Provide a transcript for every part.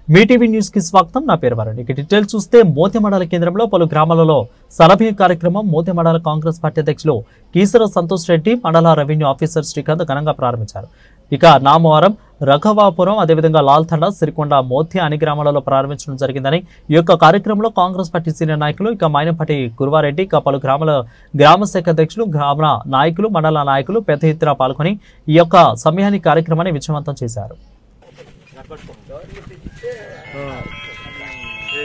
Mee TV news కి స్వాగతం. నా పేరు వరుణ్. ఇక డీటెయిల్స్ చూస్తే మోతెమడాల కేంద్రంలో పలు గ్రామాలలో సలభి కార్యక్రమం మోతెమడాల కాంగ్రెస్ పార్టీ అధ్యక్షులు కీసర సంతోష్ రెడ్డి, మండల రెవెన్యూ ఆఫీసర్ శ్రీకాంత్ ఘనంగా ప్రారంభించారు. ఇక నామవరం, రఘవాపురం, అదేవిధంగా లాల్తండ, సిరికొండ, మోతి అన్ని గ్రామాలలో ప్రారంభించడం జరిగిందని ఈ యొక్క కార్యక్రమంలో కాంగ్రెస్ పార్టీ సీనియర్ నాయకులు ఇక మైనపాటి గురువారెడ్డి, ఇక పలు గ్రామ శాఖ అధ్యక్షులు, గ్రామ నాయకులు, మండల నాయకులు పెద్ద ఎత్తున పాల్గొని ఈ యొక్క సమయాన్ని కార్యక్రమాన్ని విజయవంతం చేశారు.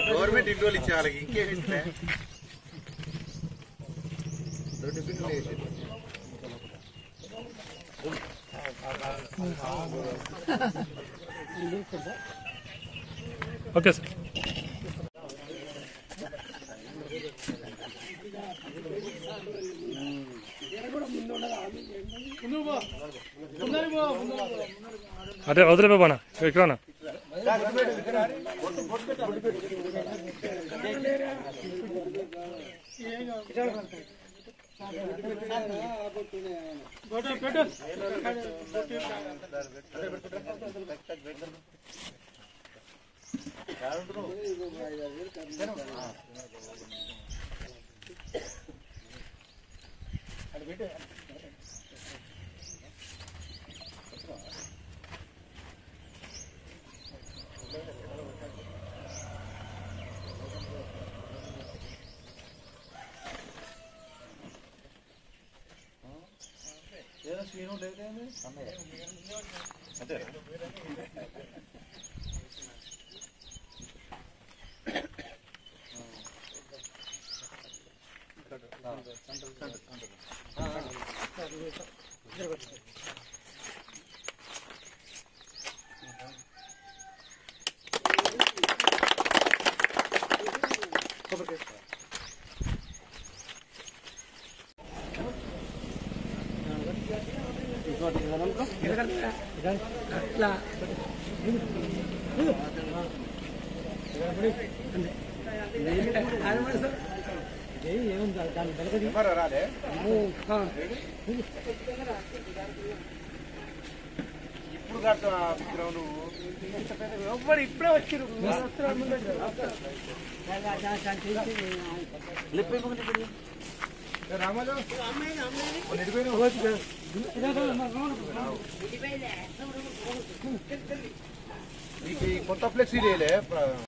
గవర్నమెంట్ ఇంట్లో ఇచ్చేయాలి ఇంకేం ఓకే సార్. అదే వదిలే బాబా ఎక్కడనా ఇప్పుడు కడతా గ్రౌండ్ ఎవ్వరు ఇప్పుడే వచ్చారు. కొత్త ఫ్లెక్సీ